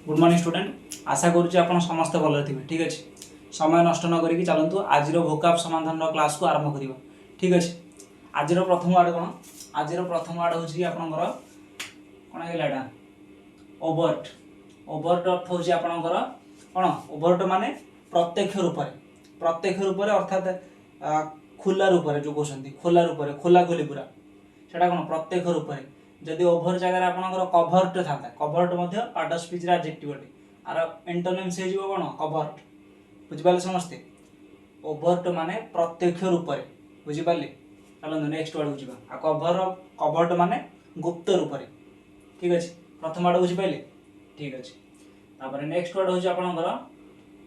Good morning student. आशा करुच्ची आप समस्त भल थे। ठीक अच्छे, समय नष्ट न करी चलतु आज भोकाब समाधान क्लास को आरंभ करवा। ठीक अच्छे, आज प्रथम वार्ड कौन? आज प्रथम वार्ड हूँ आपणकर कौन है ओवर्ट। ओवर्ट अर्थ हूँ आपणकर कौन? ओवर्ट माने प्रत्यक्ष रूप में अर्थात खुला रूप में जो कहते खोला रूप में खोला खोली पूरा सेटा कौन प्रत्यक्ष रूप में। जदि ओभर जगह आपंकर कभर्ट था, कभर्ट पार्ट ऑफ स्पीच एडजेक्टिव अटे आर एंटोनिम्स हो कौन? कभर्ट। बुझिपारे समस्ते? ओभर्ट माने प्रत्यक्ष रूप में, बुझिपारे? चलो नेक्स्ट वर्ड बुझा। आ कभर्ट माने गुप्त रूप में। ठीक अच्छे, प्रथम वर्ड बुझिपारे? ठीक अच्छे। तापर नेक्स्ट वर्ड हूँ आपंकर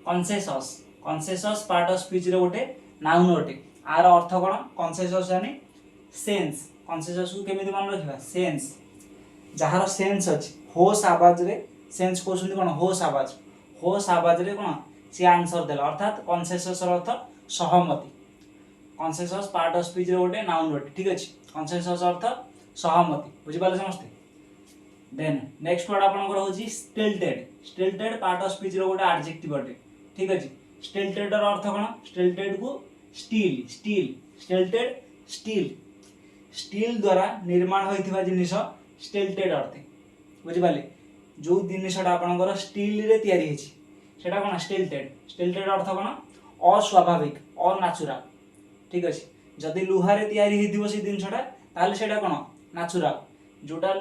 कन्सेसस। कन्सेसस पार्ट ऑफ स्पीच गोटे नाउन अटे। आर अर्थ कौन? कन्सेसस यानी सेंस। कन्सेसस को केमिति मन रखिबा? सेंस। जहार सेंस अच्छी होश आवाज रे सेंस कहते कौन? होश आवाज। होश आवाज रे कौन सी आंसर देला, अर्थात कन्सेसस अर्थ सहमति। कन्सेसस पार्ट ऑफ स्पीच रे गोटे नाउन अटे। ठीक अच्छे, कन्सेसस अर्थ सहमति। बुझिपारे समस्ते? देन नेक्स्ट वर्ड आपनकर होची stilted. Stilted part of speech रे गोटे एडजेक्टिव अटे। ठीक अच्छे, स्टिल्टेड र अर्थ कौन? स्टिल्टेड को steel steel stilted steel steel द्वारा निर्माण होइथिबा जिनिस स्टिल्टेड अर्थ। बुझिपारे? जो जिनिसटा आपनकर स्टील रे तयारी हेछि सेटा कोन? स्टिल्टेड। स्टिल्टेड अर्थ कोन? अस्वाभाविक, अनैचुरल। ठीक अछि, जदि लुहा रे तयारी हेथिबो से जिनिसटा ताले सेटा कोन? नेचुरल। जोटा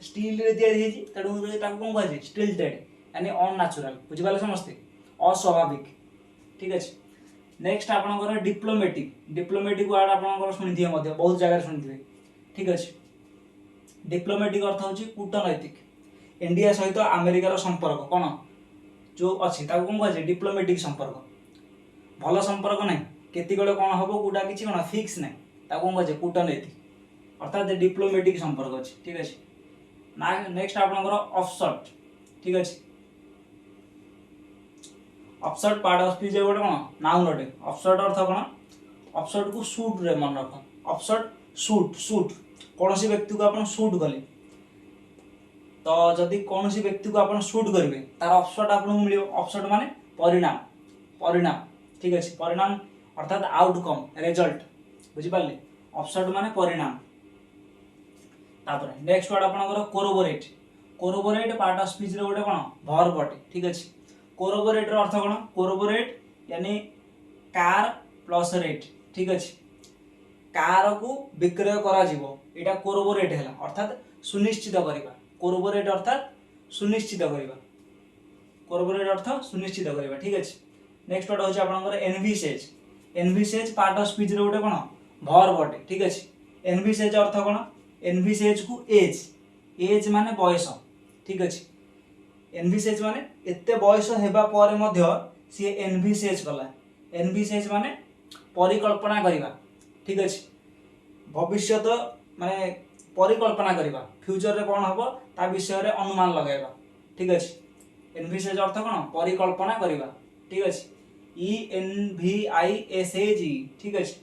स्टील रे तयारी हेछि ताडू ताको कोन कहै? स्टिल्टेड यानी अनैचुरल। बुझिपारे समस्ते? अस्वाभाविक। ठीक अछि, नेक्स्ट आपनकर डिप्लोमेटिक। डिप्लोमेटिक वर्ड आपनकर सुनिथिबे मध्ये बहुत जगह सुनिथिबे। ठीक अछि, डिप्लोमेटिक अर्थ होची कूटनैतिक। इंडिया सहित अमेरिकार संपर्क कोन जो अछि ताको कोन कहै? डिप्लोमेटिक संपर्क। भल संपर्क नै, केतिगळे कोन हबो कोडा किछि कोन फिक्स नै, ताको कोन कहै? कूटनैतिक। अर्थात डिप्लोमेटिक संपर्क अछि। ठीक अछि, नेक्स्ट आपनकर ऑफशॉट। ठीक अछि, ऑफशॉट पार्ट ऑफ स्पीच गोटे कौन? नाउन अटे। ऑफशॉट अर्थ कौन? ऑफशॉट को शूट रे मन रख। ऑफशॉट शूट शूट कौन सी व्यक्ति को आपण शूट कले तो जदि कौन सी व्यक्ति को आपण शूट करेंगे तार ऑफशॉट आपको मिले। ऑफशॉट माने परिणाम परिणाम। ठीक अच्छे, परिणाम अर्थात आउटकम रिजल्ट। बुझिपारे? ऑफशॉट माने परिणाम। तापर नेक्स्ट वर्ड आपनकर corroborate. Corroborate part of speech रे गोटे कौन? वर्ब अटे। ठीक अच्छे, कोरोबोरेट अर्थ कौन? कोरोबोरेट यानी कार प्लस रेट। ठीक अच्छे, कार को विक्रय करा जीवो एटा कोरोबोरेट हैला, अर्थात सुनिश्चित करिबा। कोरोबोरेट अर्थात सुनिश्चित करिबा। कोरोबोरेट अर्थ सुनिश्चित करिबा। ठीक अच्छे, नेक्स्ट वर्ड होची आपनकर envisages. Envisages part of speech रे गोटे कौन? वर्ब अटे। ठीक अच्छे, एनविसेज अर्थ कौन? एनविसेज को एज। एज माने बयस। ठीक अच्छे, एनविसेज माने एते बयस हेबा परे मध्य सी एनविसेज कला। एनविसेज माने परिकल्पना करिबा। ठीक अच्छे, भविष्यत माने परिकल्पना करिबा, फ्यूचर रे कोन हबो ता विषय रे अनुमान लगाइबा। ठीक अच्छे, एनविसेज अर्थ कोन? परिकल्पना करिबा। ठीक अच्छे, E N V I S A G. ठीक अच्छे,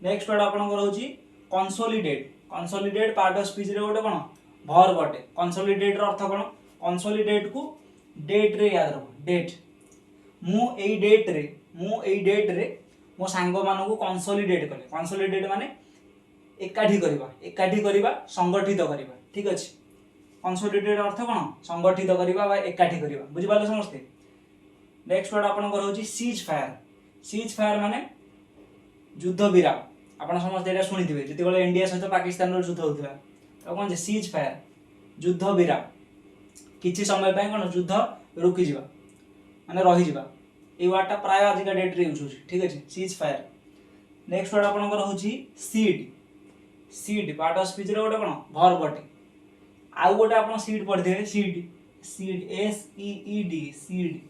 नेक्स्ट वर्ड आपनकर होची consolidate. Consolidate part of speech रे गोटे कोन? वर्ब अटे। कंसोलिडेट रो अर्थ कोन? कंसोलिडेट को डेट रे याद रखो। डेट, मु एई डेट रे मो सांग मानकु कंसोलिडेट कले। कंसोलिडेट माने एकाठी करिबा संगठित करिबा। ठीक अच्छे, कंसोलिडेट अर्थ कोन? संगठित करिबा बा एकाठी करिबा। बुझि पाले समस्ते? नेक्स्ट वर्ड आपनकर होची सीज फायर। सीज फायर माने युद्ध विराम। आपण समस्त एटा सुनिथिबे जतिबेले इंडिया सहित पाकिस्तान रो युद्ध होतिला तो कोन जे सीज फायर युद्ध विराम। किछि समय पय कोन युद्ध रुकी जिबा माने रही जिबा। ए वर्डटा प्राय आजिका डेट रे यूज होची। ठीक अछि, सीज फायर। नेक्स्ट वर्ड आपनकर होची seed. Seed part of speech रे गोटे कोन? वर्ब अटे। आउ गोटे आपण सीड पढिथे seed. Seed S E E D seed.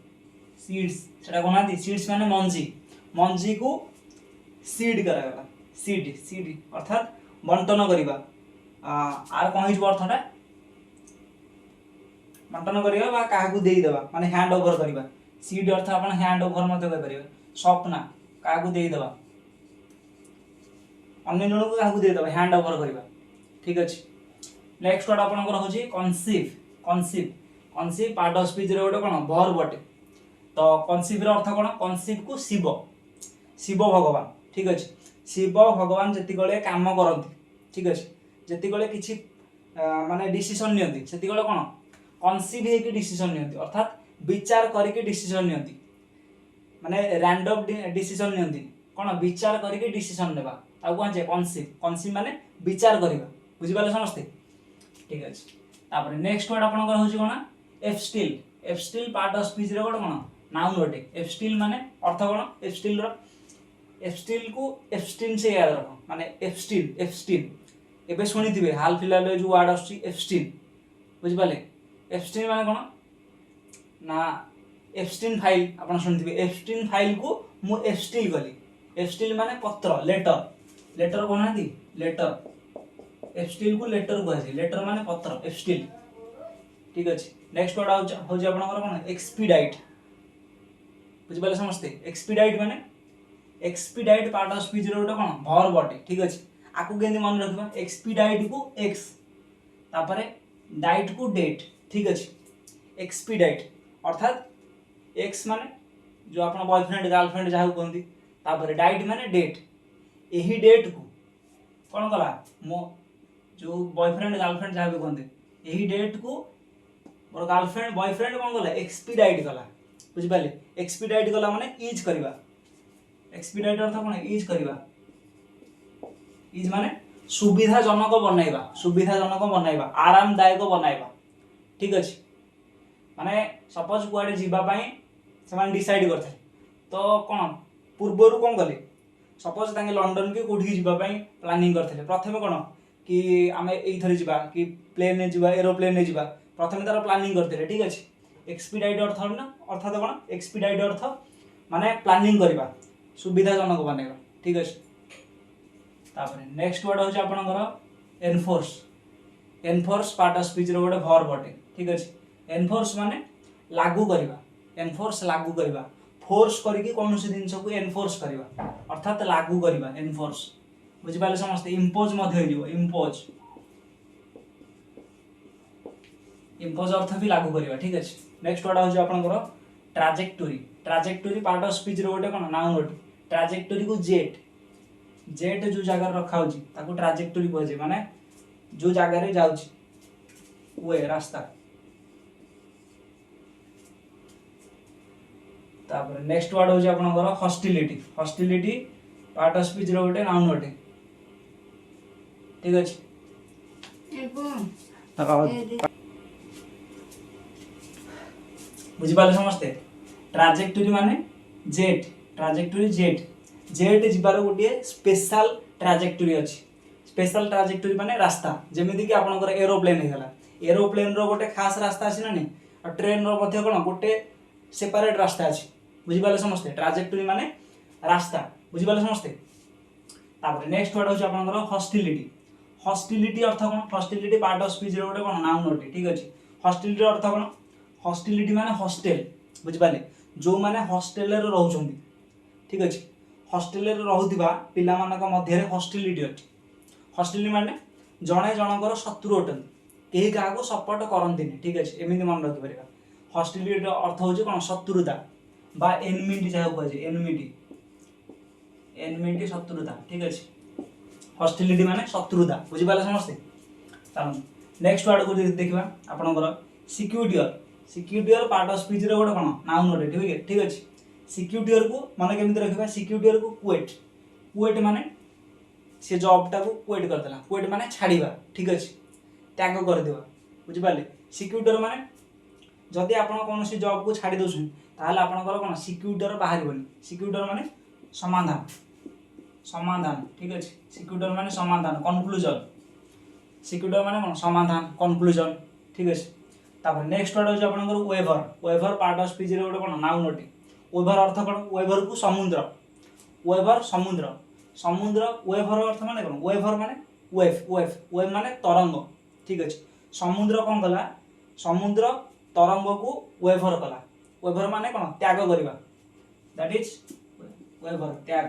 Seeds सेटा कोन आती? सीड्स माने मंजी। मंजी को सीड करागला। सीड सीड अर्थात बंटन करिबा। Are cone his अर्थटा? बंटन करिबा बा काहाकू देई देबा माने हैंड ओवर करिबा। सीड अर्थ आपण हैंड ओवर मते कहि परिबा। स्वप्न काहाकू देई देबा, अन्य जन को काहाकू देई देबा, हैंड ओवर करिबा। ठीक अछि, नेक्स्ट वर्ड आपनकर होची conceive. Conceive conceive part of speech रे गोटे कोन वर्ब अटे तो कनसीव रो अर्थ कोन कनसीव को शिव शिव भगवान ठीक अछि शिव भगवान जति गले काम करंती ठीक अछि जति गले किछि माने डिसीजन नियंती सेति गले कोन कनसीव हे कि डिसीजन नियंती अर्थात विचार करके डिसीजन नियंती माने रैंडम डिसीजन नियंती कोन विचार करके डिसीजन नेबा आ कोन जे कनसीव कनसीव माने विचार करबा बुझि पाले समझते ठीक अछि तापर नेक्स्ट वर्ड आपन होछि कोन epistle part of speech रे कोन नाउन अटे एफ स्टिल माने अर्थ कोन एफ स्टिल को एफस्टीन से याद रखो माने एफ स्टिल एबे सुनिथिबे हाल फिलहाल जो वर्ड आछि एफस्टीन बुझि पाले एफस्टीन माने कोन ना एफस्टीन फाइल आपन सुनिथिबे एफस्टीन फाइल को मु एफस्टील गली एफस्टील माने पत्र लेटर कोन हाती लेटर एफस्टील को लेटर कहै लेटर माने पत्र एफस्टील ठीक अछि नेक्स्ट वर्ड हो जे आपन कोन एक्सपीडाइट बुझि पाले समझते एक्सपीडाइट माने एक्सपीडाइट पार्ट ऑफ स्पीच रे गोटे कोन वर्ब अटे ठीक अछि आकु केंदी मन रखबा एक्सपीडाइट को एक्स तापरे डाइट को डेट ठीक अछि एक्सपीडाइट अर्थात एक्स माने जो आपन बॉयफ्रेंड गर्लफ्रेंड जाहु कहंती तापरे डाइट माने डेट एही डेट को कोन कला मो जो बॉयफ्रेंड गर्लफ्रेंड जाहु कहंती एही डेट को मोर गर्लफ्रेंड बॉयफ्रेंड कोन कला एक्सपीडाइट कला बुझि पाले एक्सपीडाइट कला माने यूज करबा एक्सपीडाइट अर्थ कोन यूज करबा यूज माने सुविधाजनक बनाइबा आरामदायक बनाइबा ठीक अछि माने सपोज कुआडे जीवा पई समान डिसाइड करथे तो कोन पूर्वरु कोन गले सपोज तांगे लंडन के कोठी जीवा पई प्लानिंग करथे प्रथमे कोन कि आमे एई थरे जीवा कि प्लेन ने जीवा एरोप्लेन ने जीवा प्रथमे तार प्लानिंग करथे ठीक अछि एक्सपीडाइट अर्थ ना अर्थात कोन एक्सपीडाइट अर्थ माने प्लानिंग करबा सुविधाजनक बनाइबा ठीक अछि तापर नेक्स्ट वर्ड होछ आपनकर एनफोर्स पार्ट ऑफ स्पीच रो गोटे वर्ब अटे ठीक अछि एनफोर्स माने लागू करबा फोर्स करके कोनोसी जिंस को एनफोर्स करबा अर्थात लागू करबा एनफोर्स बुझि पाले समस्त इंपोज मध्ये होइबो इंपोज अर्थ भी लागू करबा ठीक अछि नेक्स्ट वर्ड होछ आपनकर ट्राजेक्टोरी पार्ट ऑफ स्पीच रो गोटे कोन नाउन अटे ट्राजेक्टोरी को जेट जो जगह रखा होची ताको ट्राजेक्टोरी कहजे माने जो जगह रे जाउची वे रास्ता तापर नेक्स्ट वर्ड होची आपनकर हॉस्टिलिटी पार्ट ऑफ स्पीच रो गोटे नाउन अटे ठीक अछि बुझि पाले समझते ट्राजेक्टोरी माने जेट जिबार गोटे स्पेशल ट्राजेक्टोरी अछि स्पेशल ट्राजेक्टोरी माने रास्ता जेमिति कि आपनकर एरोप्लेन हेला एरोप्लेन रो गोटे खास रास्ता अछि ना नै और ट्रेन रो मध्ये कोन गोटे सेपरेट रास्ता अछि बुझि पाले समझते ट्राजेक्टोरी माने रास्ता बुझि पाले समझते तापर नेक्स्ट वर्ड होछि आपनकर हॉस्टिलिटी अर्थ कोन हॉस्टिलिटी पार्ट ऑफ स्पीच रो गोटे कोन नाउन अटे ठीक अछि हॉस्टिलिटी अर्थ कोन हॉस्टिलिटी माने हॉस्टेल बुझि पाले जो माने हॉस्टेल रे रहउछंती ठीक अछि हॉस्टेल रे रहुदिबा पिला मानक मध्य रे हॉस्टिलिटी अटे हॉस्टिलिटी माने जणे जनकर शत्रु अटन केही काहा को सपोर्ट करंतिनी ठीक अछि एमिति मन रखि परिबा हॉस्टिलिटी अर्थ होछि कोन शत्रुता बा एनिमिटी जाउ कहजे एनिमिटी शत्रुता ठीक अछि हॉस्टिलिटी माने शत्रुता बुझि पाले समझते ताम नेक्स्ट वर्ड को देखिबा आपनकर सिक्यूरियर पार्ट ऑफ स्पीच रे गोटे कोन नाउन अटे ठीक अछि सिक्यूरियर को माने केमिति रखिबा सिक्यूरियर को क्वेट माने से जॉब टा को क्वेट करदेला क्वेट माने छाड़ीबा ठीक अछि त्याग कर देबा बुझि पाले सिक्यूरियर माने जदि आपण कोनोसी जॉब को छाड़ी दोछन ताहाले आपनकर कोन सिक्यूरियर बाहरिबोनी सिक्यूरियर माने समाधान ठीक अछि सिक्यूरियर माने समाधान कंक्लूजन सिक्यूरियर माने कोन समाधान कंक्लूजन ठीक अछि तापर नेक्स्ट वर्ड होछ आपनकर वेवर पार्ट ऑफ स्पीच रे गोटे कोन नाउन अटे वेवर अर्थ कोन वेवर को समुद्र वेवर अर्थ माने कोन वेवर माने वेव माने तरंग ठीक अछि समुद्र कोन कला समुद्र तरंग को वेवर कला वेवर माने कोन त्याग करबा दैट इज वेवर त्याग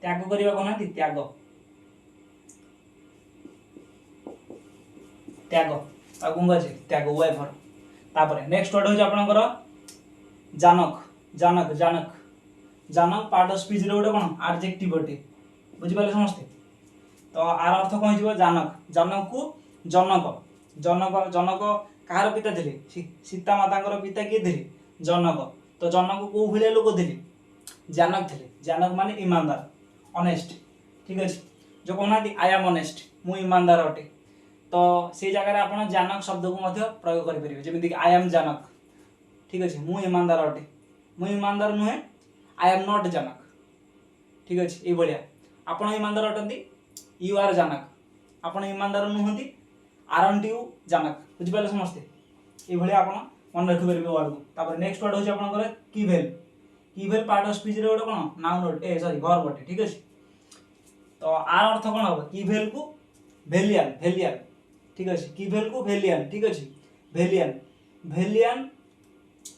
करबा कोन हती त्याग आगुंगा जे त्याग वेवर तापर नेक्स्ट वर्ड हो आपनकर जानक जानक जानक जानक पार्ट ऑफ स्पीच रे गोटे कोन एडजेक्टिव अटे बुझि पाले समस्ते। तो आर अर्थ कौन हो जानक जानक को जनक जनक जनक कहार पिता थे सीता माता पिता किए थे जनक। तो जनक कौ भाया लोक थे जानक थे जानक माने ईमानदार ऑनेस्ट ठीक अच्छे जो कहना आई एम ऑनेस्ट मु ईमानदार अटे। तो से जगह आप जानक शब्द को प्रयोग करेंगे जमीक आई एम जानक ठीक अच्छे मु ईमानदार अटे मु ईमानदार नुहे आई एम नॉट जानक ठीक अच्छे ये भाया आपड़ ईमानदार अटंती यू आर जानक आपड़ ईमानदार नुहति आरंट यू जानक बुझिपारे समस्ते ये आप मन रखिपारे वर्ड को। तापर नेक्स्ट वर्ड हो आपंकर किभेल किभेल पार्ट ऑफ स्पीच रे गोटे कौन नाउन अटे सॉरी वर्ब अटे ठीक अच्छे। तो आर अर्थ कौन हम किभेल को भेलियन भेलियन ठीक अच्छे किभेल को भेलियन ठीक अच्छे भेलियन भेलियन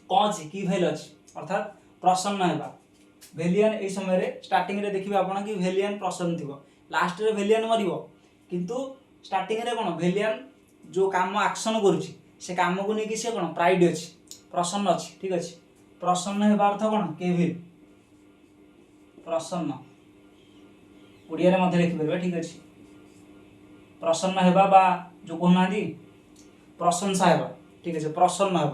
कौन अच्छी किभेल अच्छी अर्थात प्रसन्न है भेलियन ये समय स्टार्टिंग रे देखिए आप कि भेलियन प्रसन्न थी लास्ट रे भेलियन मरिबो किंतु स्टार्टिंग रे कौन भेलियन जो काम एक्शन करुच्ची से काम को लेकिन सी कौन प्राइड अच्छी प्रसन्न अच्छी ठीक अच्छे प्रसन्न है अर्थ कौन केविल प्रसन्न ओडिया रे लिखिपर ठीक अच्छे प्रसन्न है जो कहना प्रशंसा है ठीक अच्छे प्रसन्न है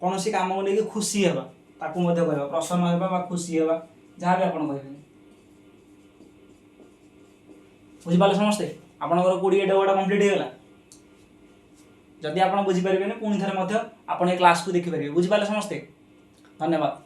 कौन सी काम को लेकिन खुशी है प्रसन्न है खुशी है जहाँ भी आप बुझिपारे समस्ते आपंकर 20 वर्ड कंप्लीट होगा। जदि आप बुझीपारे पुणी थे आप क्लास को देखिपारे बुझिपारे समस्ते धन्यवाद।